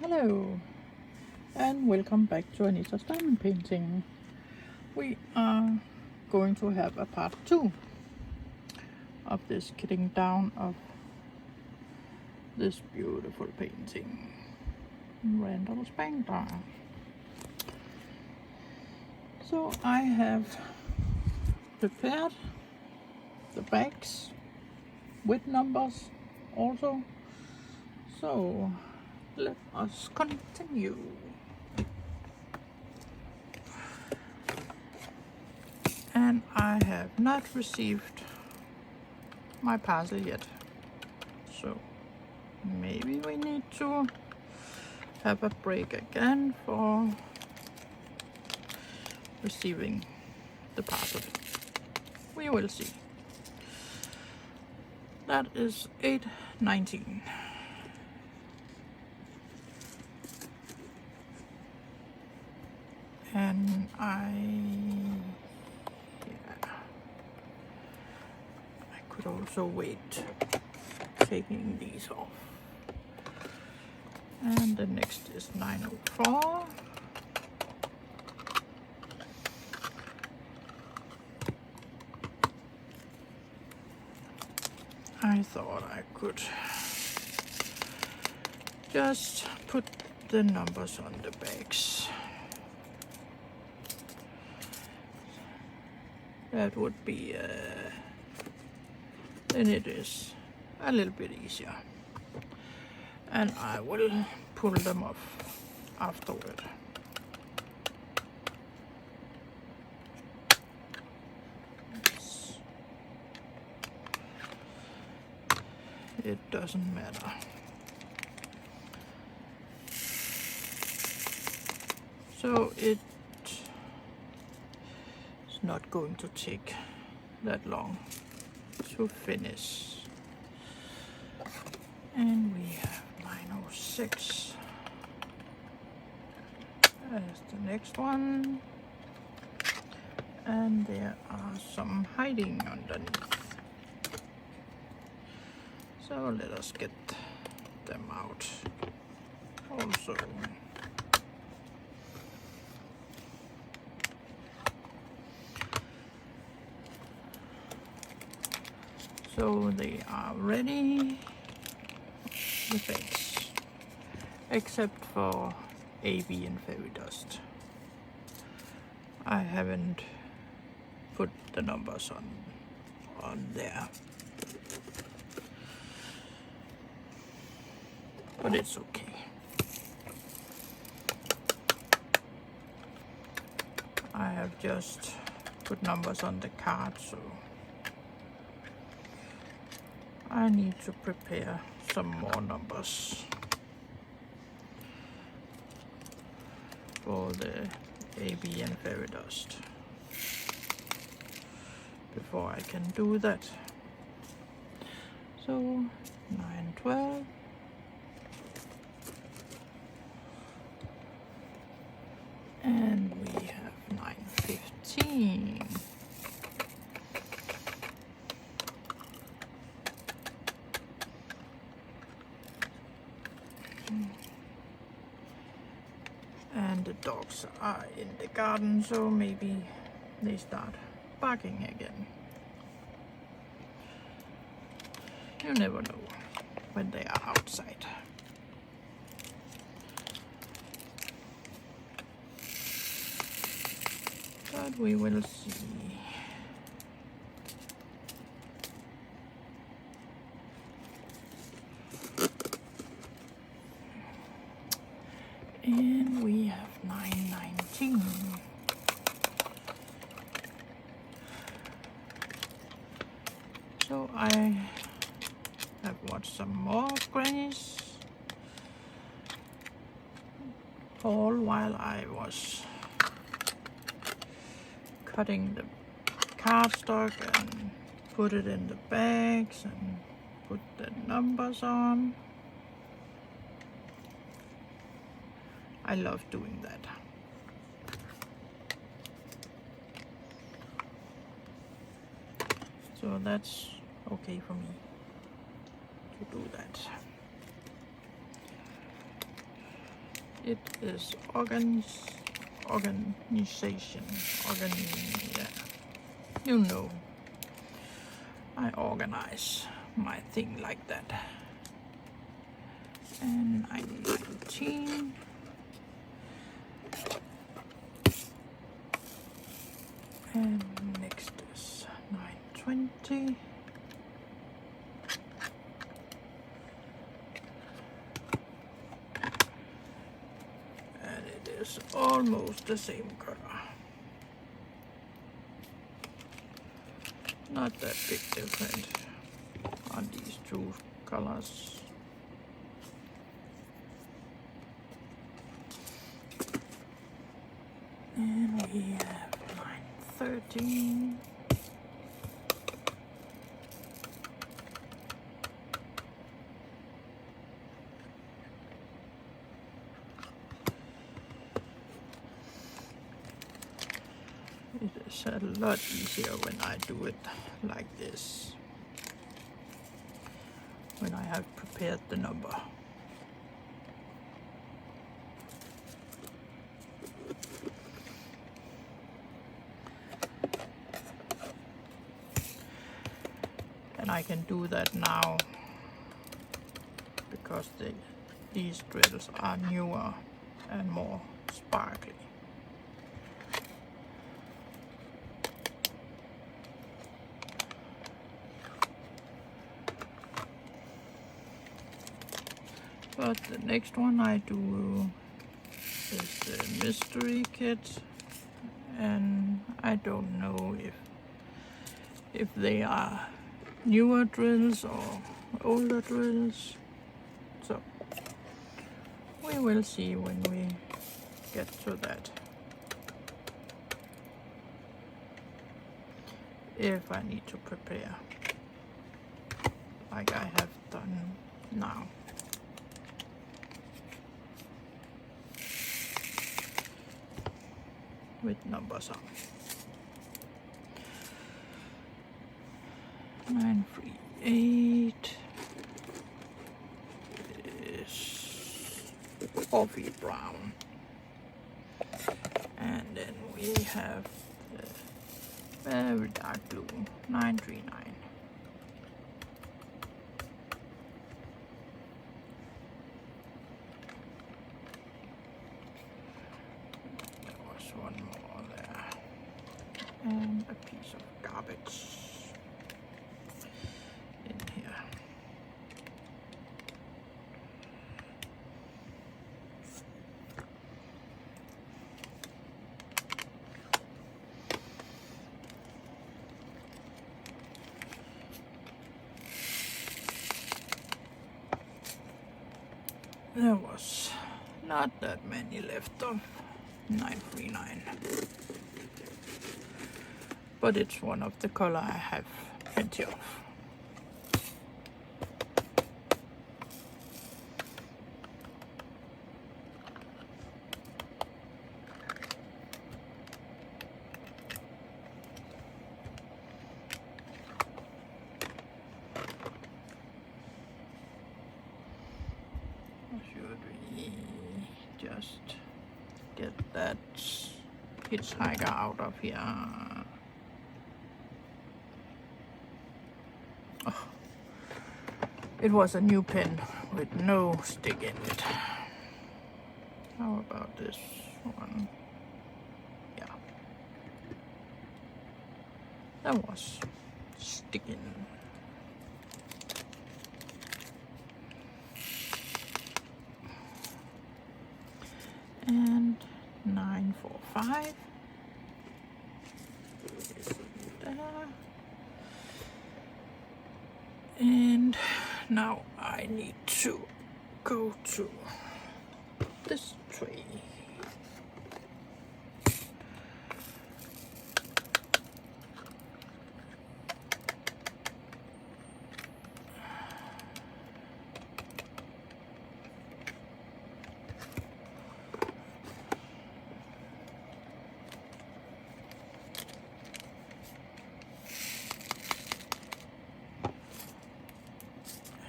Hello and welcome back to Anita's diamond painting. We are going to have a part 2 of this cutting down of this beautiful painting, Randal Spangler. So I have prepared the bags with numbers also, so let us continue. And I have not received my parcel yet, so maybe we need to have a break again for receiving the parcel. We will see. That is 8/19. And I could also wait taking these off. And the next is 9:04. I thought I could just put the numbers on the bags. That would be, then it is a little bit easier. And I will pull them off afterward. It doesn't matter. So it's not going to take that long to finish. And we have 9:06 as the next one. And there are some hiding underneath. So let us get them out also. So they are ready, the bags, except for AB and fairy dust. I haven't put the numbers on there. But it's okay. I have just put numbers on the card, so I need to prepare some more numbers for the AB and fairy dust before I can do that. So 9:12. And we have 9:15. And the dogs are in the garden, so maybe they start barking again. You never know when they are outside. But we will see. And we have 9:19. So I have watched some more grannies all while I was cutting the cardstock and put it in the bags and put the numbers on. I love doing that. So that's okay for me to do that. It is organization. Yeah. You know, I organize my thing like that. And 919. And next is 920. And it is almost the same color. Not that big difference on these two colors. And we have line 13. It is a lot easier when I do it like this, when I have prepared the number. And I can do that now because these drills are newer and more sparkly. But the next one I do is the mystery kit, and I don't know if they are newer drills or older drills, so we will see when we get to that, if I need to prepare like I have done now. With numbers on. 938 is coffee brown, and then we have the very dark blue 939. One more there, and a piece of garbage in here. There was not that many left of 939, but it's one of the color I have plenty of. Should we just get that hitchhiker out of here? Oh, it was a new pen with no stick in it. How about this one? Yeah, that was sticking. And 945 there. And now I need to go to this tree.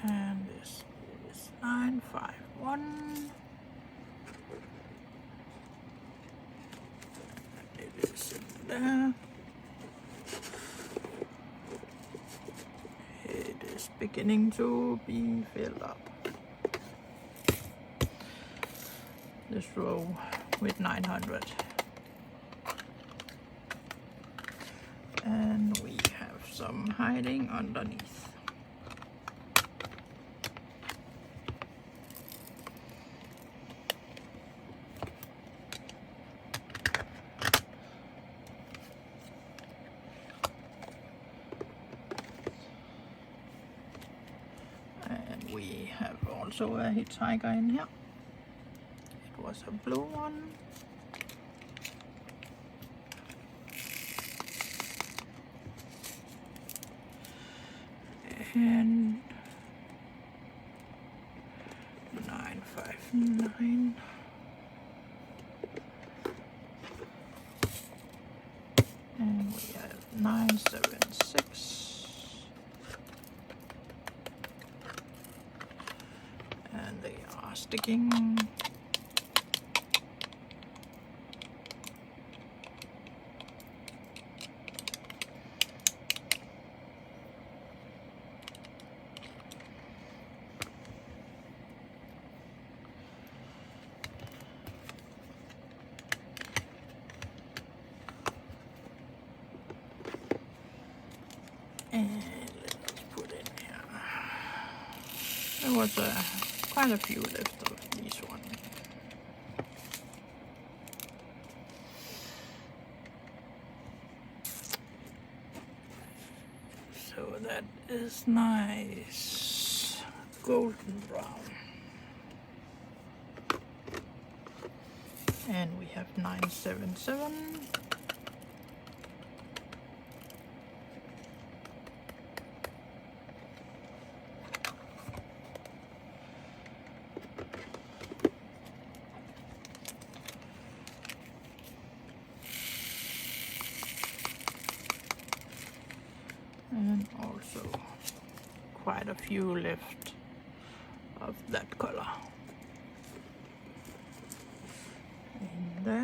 And this is 951. there. It is beginning to be filled up. This row with 900. And we have some hiding underneath. And we have also a hitchhiker in here. It was a blue one. And 959. And we have 976. And they are sticking. And let's put in here. There was quite a few left of these one. So that is nice golden brown. And we have 977. And also quite a few left of that color. In there.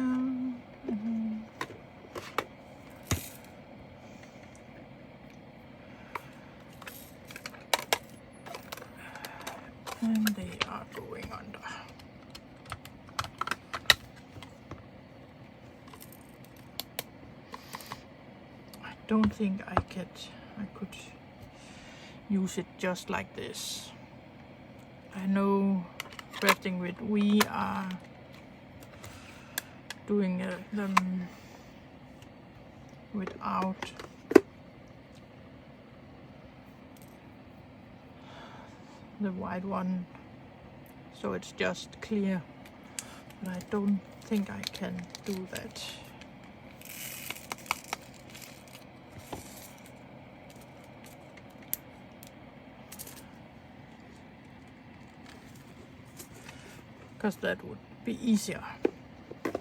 And they are going under. I don't think I could use it just like this. I know crafting with we are doing them without the white one, so it's just clear, but I don't think I can do that. Because that would be easier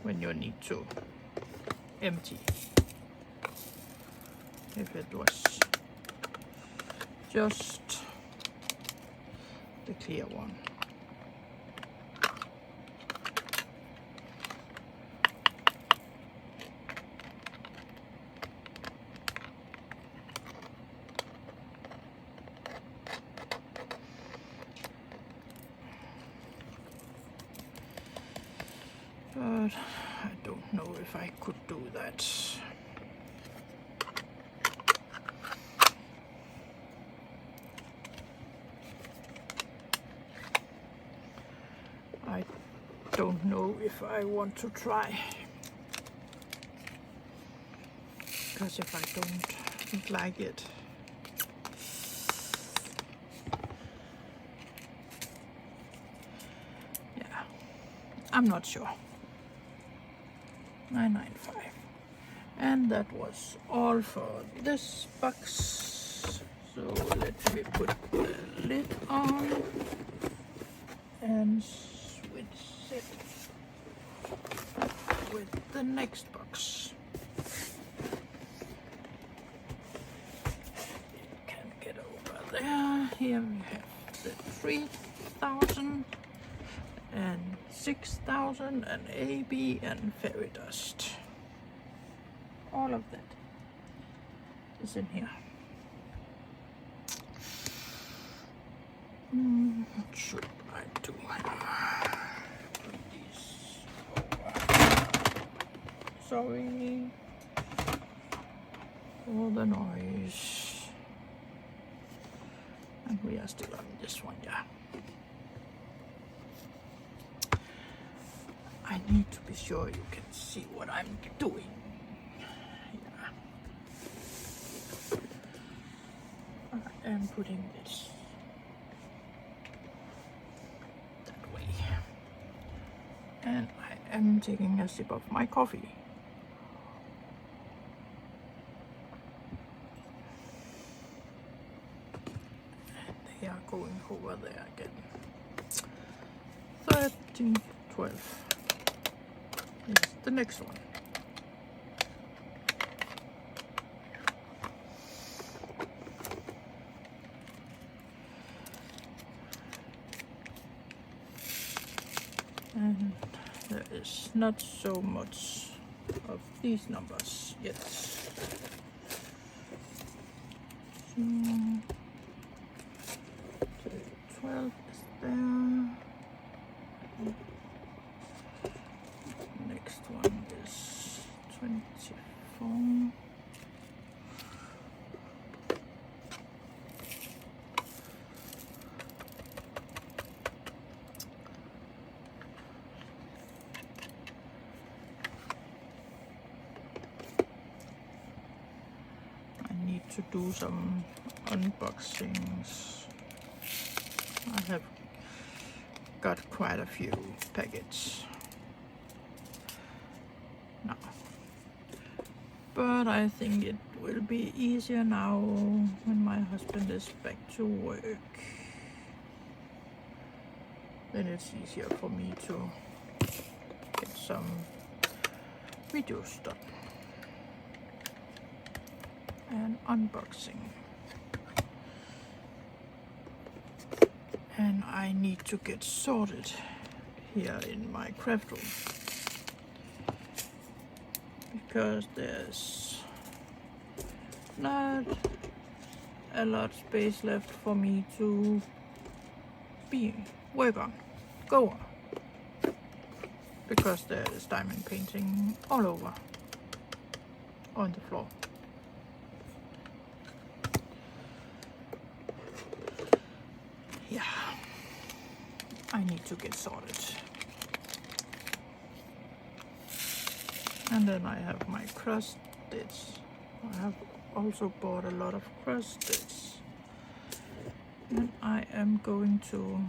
when you need to empty. If it was just the clear one. But I don't know if I could do that. I don't know if I want to try. Because if I don't like it, yeah, I'm not sure. 995. And that was all for this box. So let me put the lid on and switch it with the next box. You can get over there. Here we have the 3000 and 6000 and AB and fairy dust. all of that is in here. What should I do? Put these over. Sorry for the noise. And we are still on this one, yeah. I need to be sure you can see what I'm doing. Yeah. I am putting this that way. And I am taking a sip of my coffee. And they are going over there again. 13, 12. Is the next one. And there is not so much of these numbers yet. So 12 is there. Next one is 24. I need to do some unboxings. I have got quite a few packets now, but I think it will be easier now when my husband is back to work. Then it's easier for me to get some videos done and unboxing. And I need to get sorted here in my craft room, because there's not a lot of space left for me to work on, go on, because there is diamond painting all over on the floor. Yeah, I need to get sorted. And then I have my cross stitch. I have also bought a lot of cross stitch, and I am going to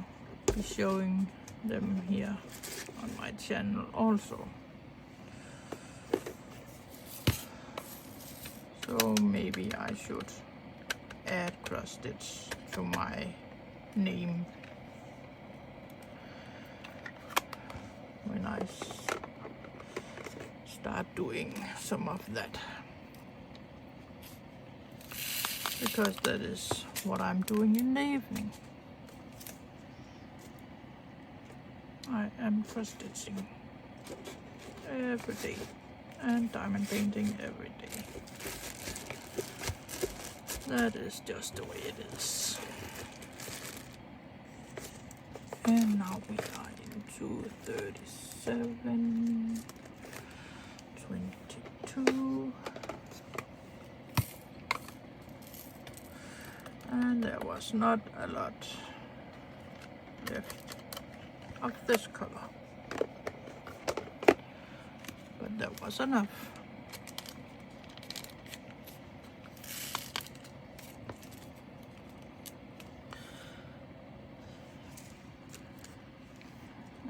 be showing them here on my channel also. So maybe I should add cross stitch to my name when I start doing some of that, because that is what I'm doing in the evening. I am cross stitching every day and diamond painting every day. That is just the way it is. And now we are into 37, 22, and there was not a lot left of this color, but there was enough.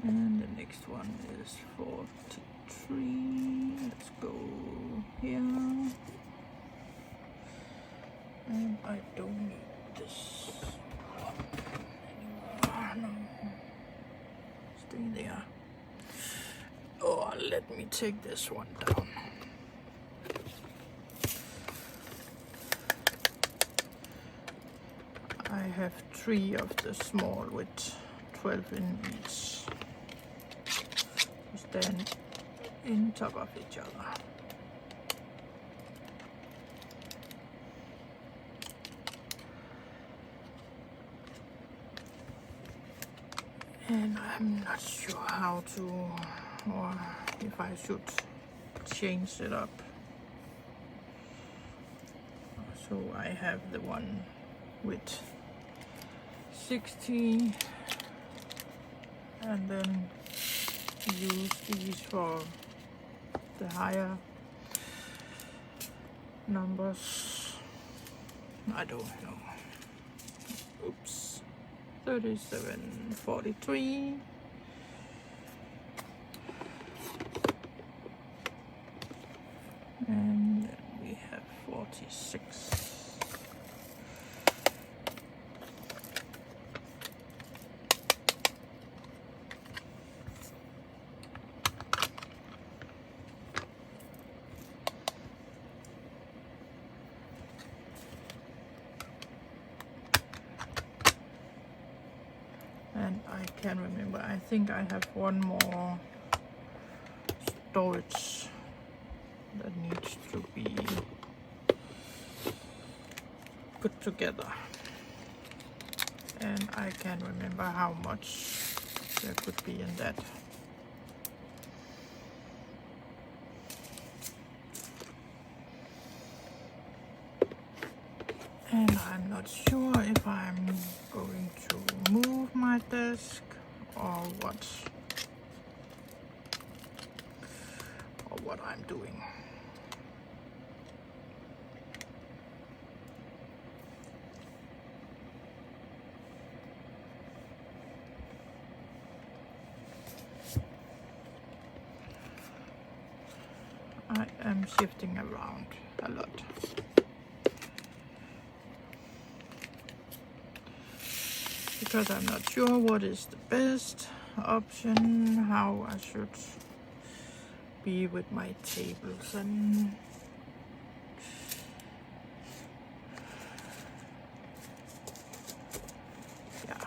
And the next one is 43. Let's go here. And I don't need this one anymore. No. Stay there. Oh, let me take this one down. I have 3 of the small with 12 in each. Stand in top of each other. And I'm not sure how to, or if I should change it up. So I have the one with 60 and then use these for the higher numbers. I don't know. Oops. 3743. And then we have 46. And I can remember, I think I have one more storage that needs to be put together. And I can remember how much there could be in that. And I'm not sure if I'm going to move my desk or what I'm doing. I am shifting around a lot. Because I'm not sure what is the best option, how I should be with my tables and yeah.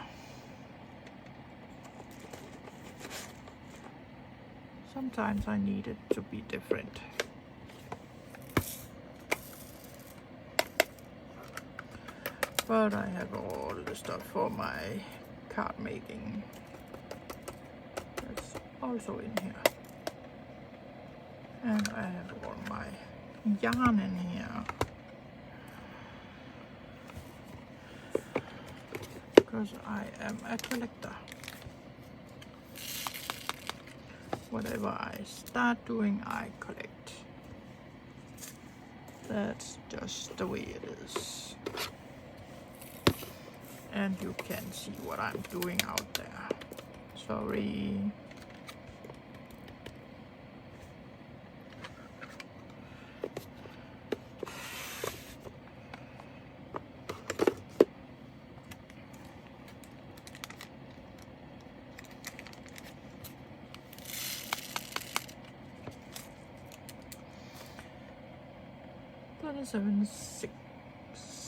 Sometimes I need it to be different. But I have all the stuff for my card making. That's also in here. And I have all my yarn in here. Because I am a collector. Whatever I start doing, I collect. That's just the way it is. And you can see what I'm doing out there. Sorry.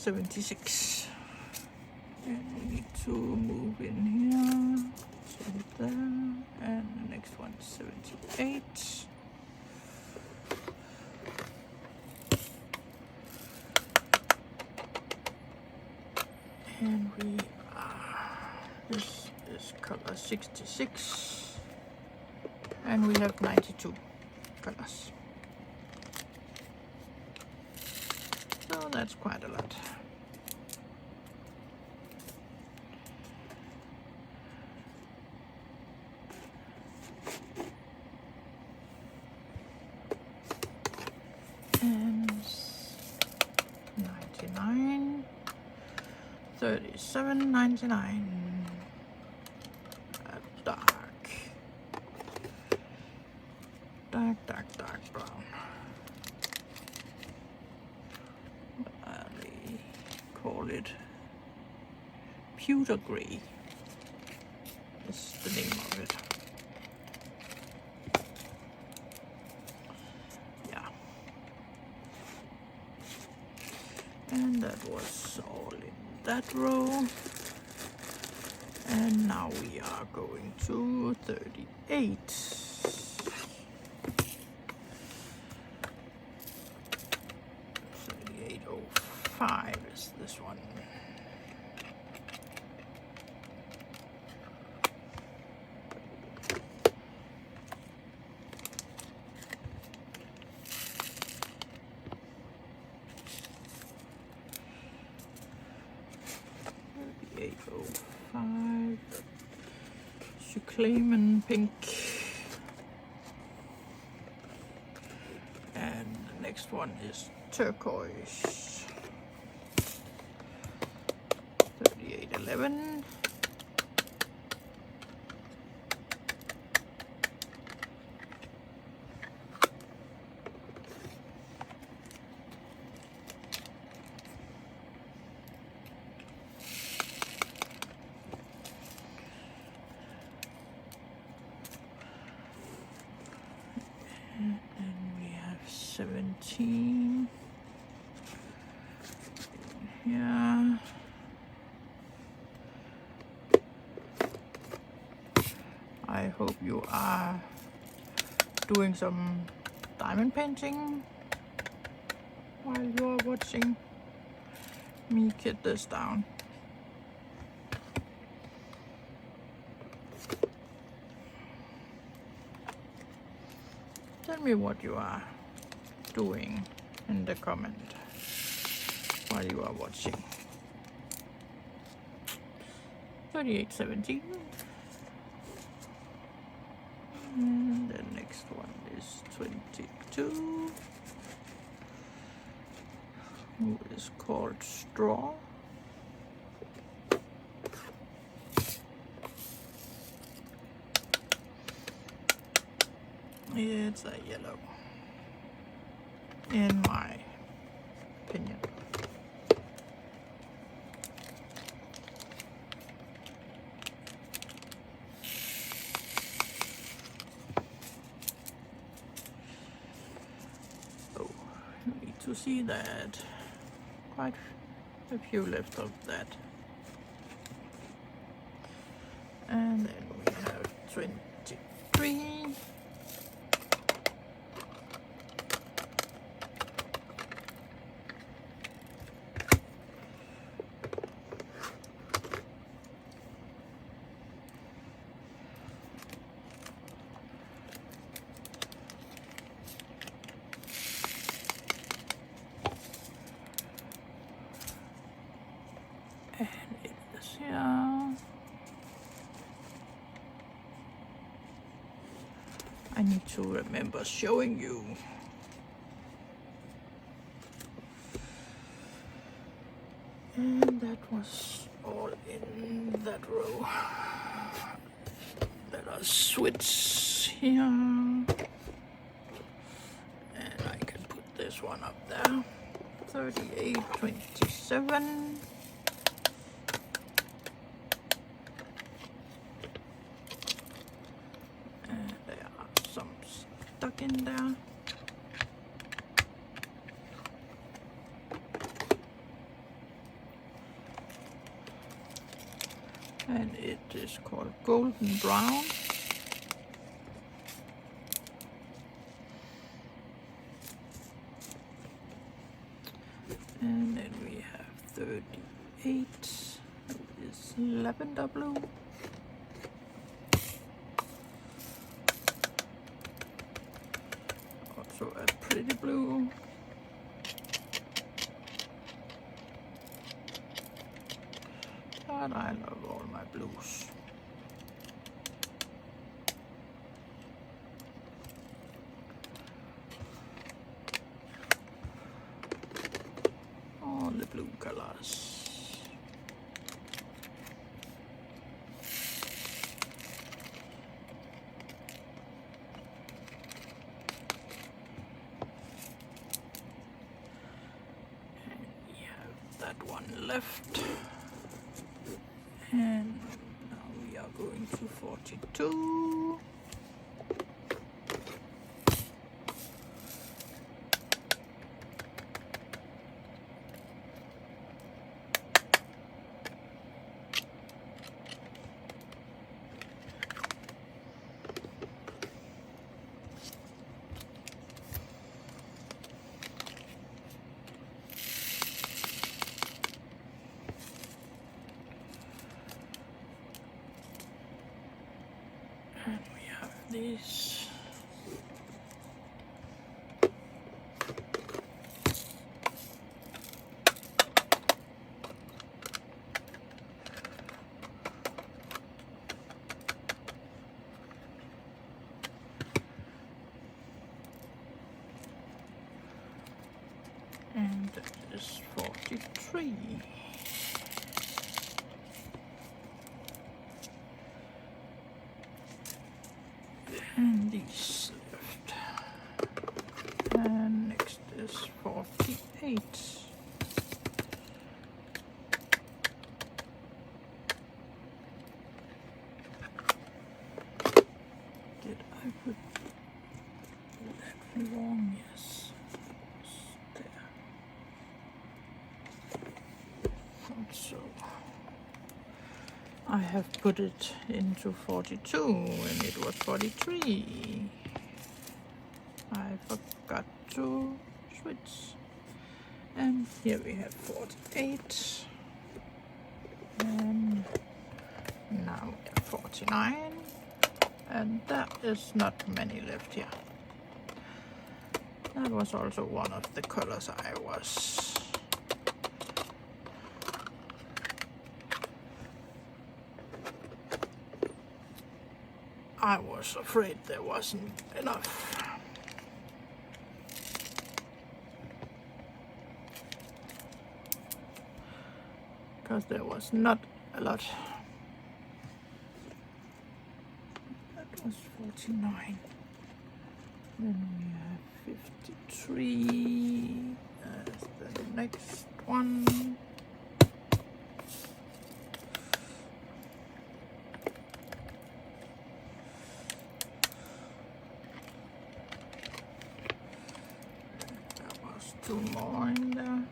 $76. And we need to move in here, so there, and the next one 78. And we are, this is color 66, and we have 92 colors. So that's quite a lot. And 99, 37.99. Dark brown. They call it pewter gray. That's the name of it. Yeah. And that was all in that row. And now we are going to 38. 3805 is this one. Cyclamen pink. And the next one is turquoise. 3811. And then we have 17. Yeah. I hope you are doing some diamond painting while you are watching me kit this down. Tell me what you are doing in the comment while you are watching. 3817. And the next one is 22, who is called Straw. It's a yellow, in my opinion. Oh, you need to see that. Quite a few left of that. And then we have 23. And it is here. I need to remember showing you. And that was all in that row. Let us switch here. And I can put this one up there. 3827. And there are some stuck in there. And it is called golden brown. And then we have 38, it is lavender blue. Also a pretty blue. But I love all my blues. All the blue colors. And we have that one left. And now we are going to 42. And we have this. 43. And these left. And next is 48. Did I put that wrong? Yes. There. So I have put it into 42 and it was 43. I forgot to switch. And here we have 48. And now we have 49. And there is not many left here. That was also one of the colors I was afraid there wasn't enough. Because there was not a lot. That was 49. Then we have 53 as the next one. There was 2 more in there.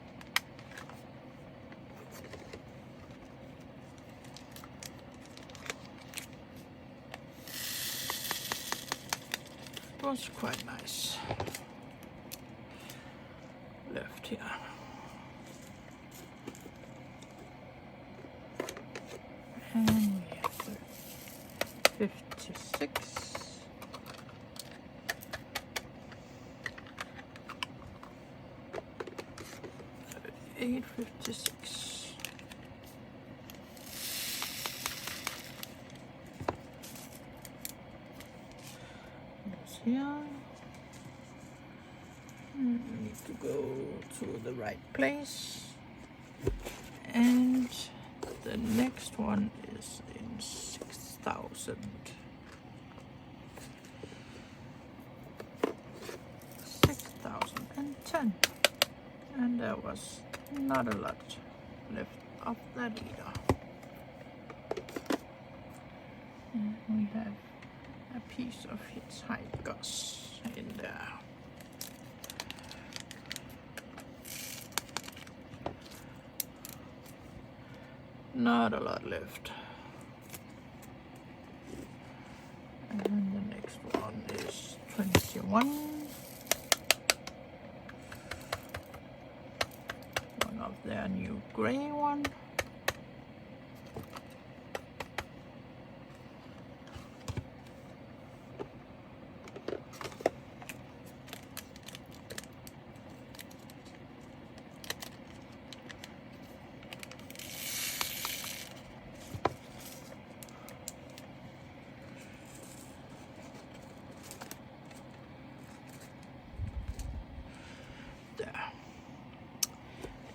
It was quite nice left here. And we have the 56. 38, 56. Here. We need to go to the right place, and the next one is in 6,000. 6,010, and there was not a lot left of that either. And we have a piece of hitchhiker's in there. Not a lot left. And the next one is 21. One of their new gray one.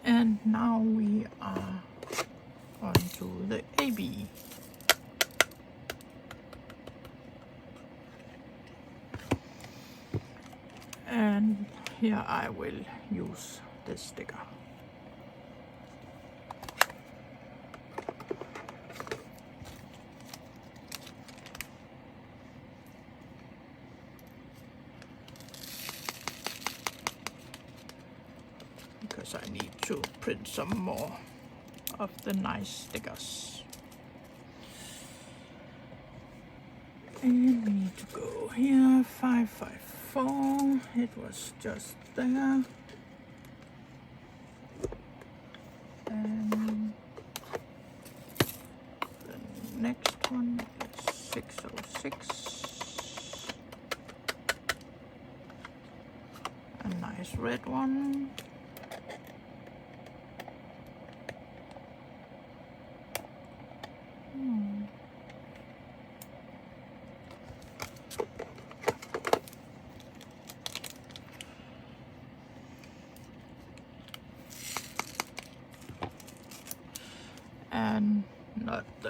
And now we are on to the AB. And here I will use this sticker. Because I need to print some more of the nice stickers. And we need to go here, 554, it was just there. And the next one is 606. A nice red one.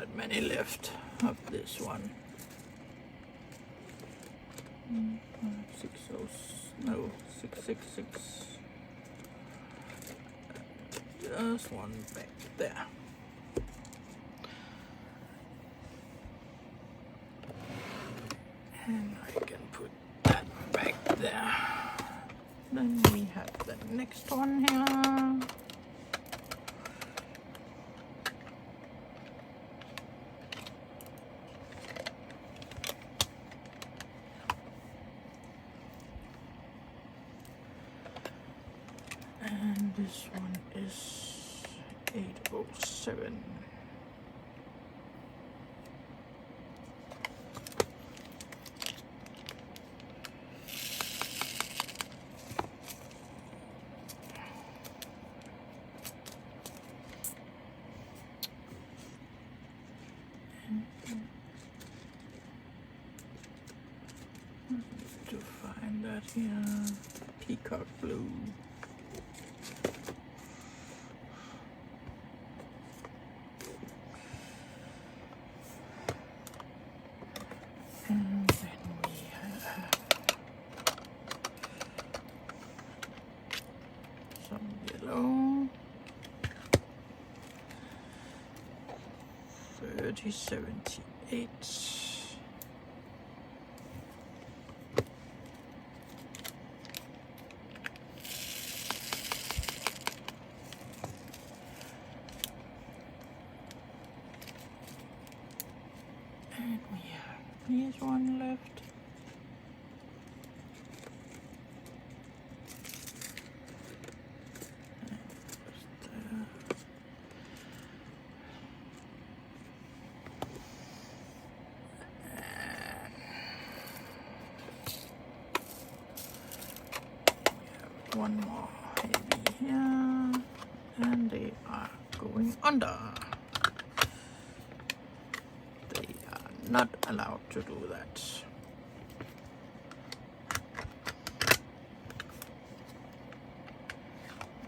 that many left of this one. 666. Just one back there. And I can put that back there. Then we have the next one here. And this one is 807. To find that here, peacock blue. And then we have some yellow. 3078. And we have this one left. One more heavy here, and they are going under. They are not allowed to do that.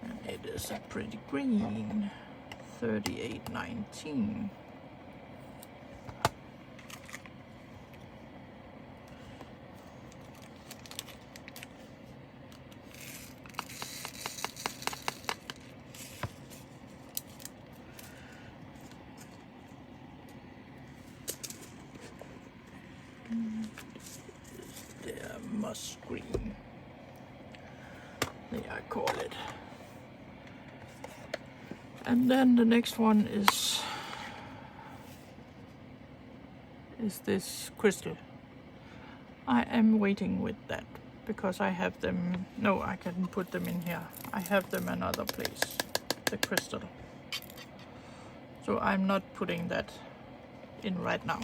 And it is a pretty green, 3819. Their musk green, I call it. And then the next one is this crystal. I am waiting with that because I have them. No, I can put them in here. I have them another place, the crystal. So I'm not putting that in right now.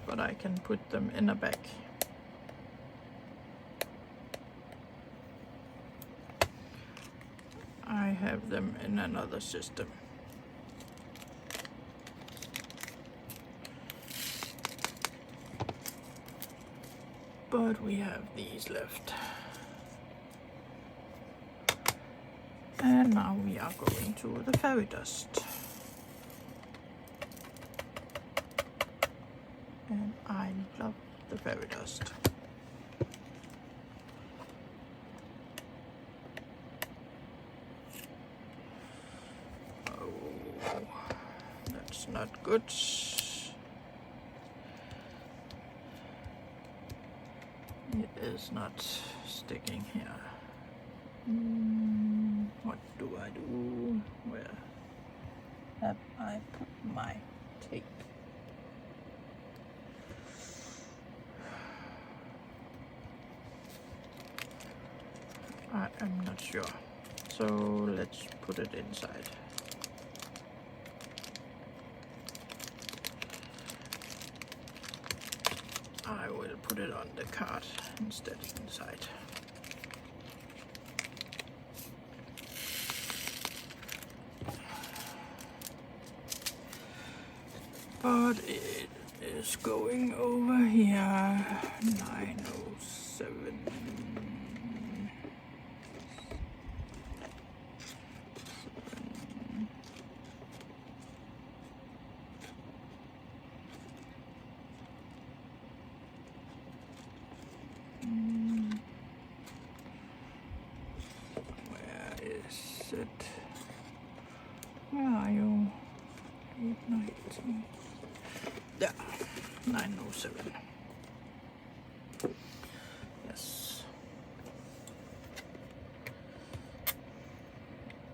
But I can put them in a bag. I have them in another system. But we have these left. And now we are going to the fairy dust. And I love the fairy dust. Oh, that's not good. It is not sticking here. What do I do? Where have I put my tape? I am not sure. So let's put it inside. I will put it on the card instead inside. But it is going over here. 907. Yeah, 907. Yes.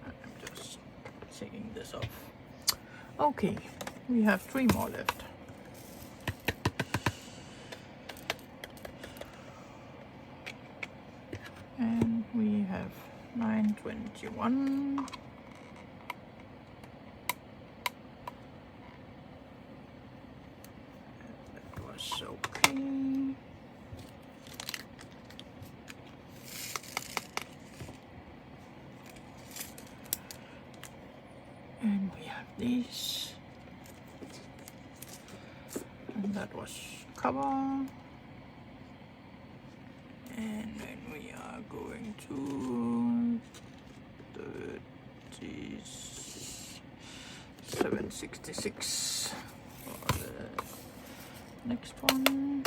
I'm just taking this off. Okay, we have 3 more left. And we have 921. That was okay. And we have these. And that was cover. And then we are going to 3766 for the next one.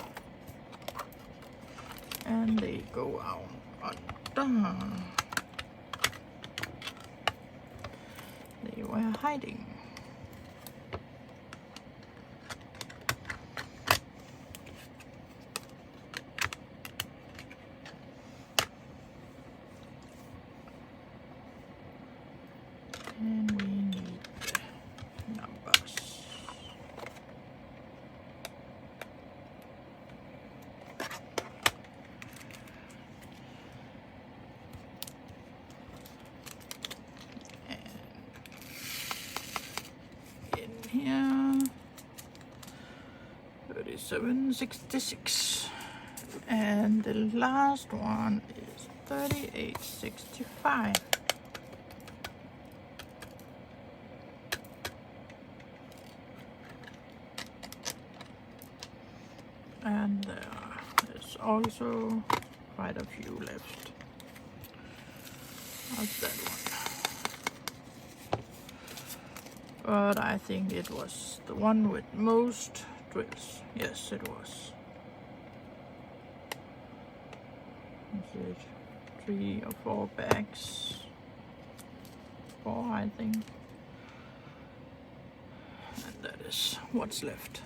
And they go out under. They were hiding. And we need the numbers. And in here, 3766. And the last one is 3865. And there is also quite a few left of that one. But I think it was the one with most drills. Yes, it was. Is it 3 or 4 bags? 4, I think. And that is what's left.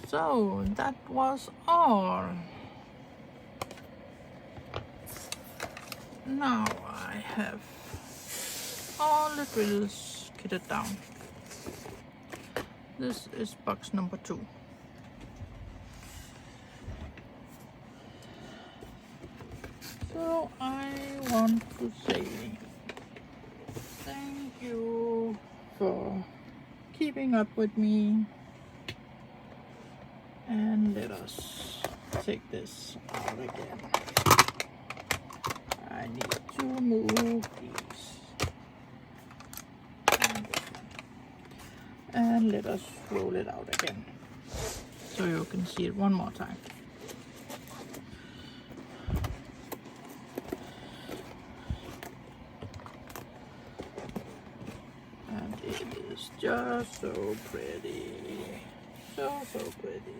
So that was all. Now I have all the drills kitted down. This is box number 2. So I want to say thank you for keeping up with me. And let us take this out again. I need to move these. And let us roll it out again, so you can see it one more time. And it is just so pretty. So pretty.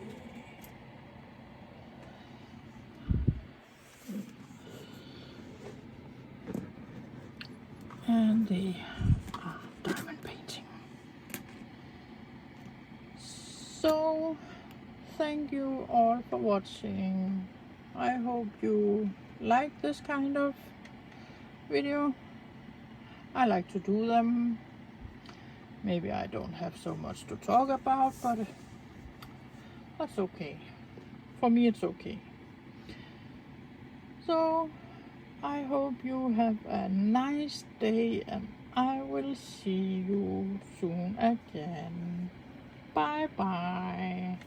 And the diamond painting. So thank you all for watching. I hope you like this kind of video. I like to do them. Maybe I don't have so much to talk about, but that's okay. For me, it's okay. So I hope you have a nice day, and I will see you soon again. Bye bye.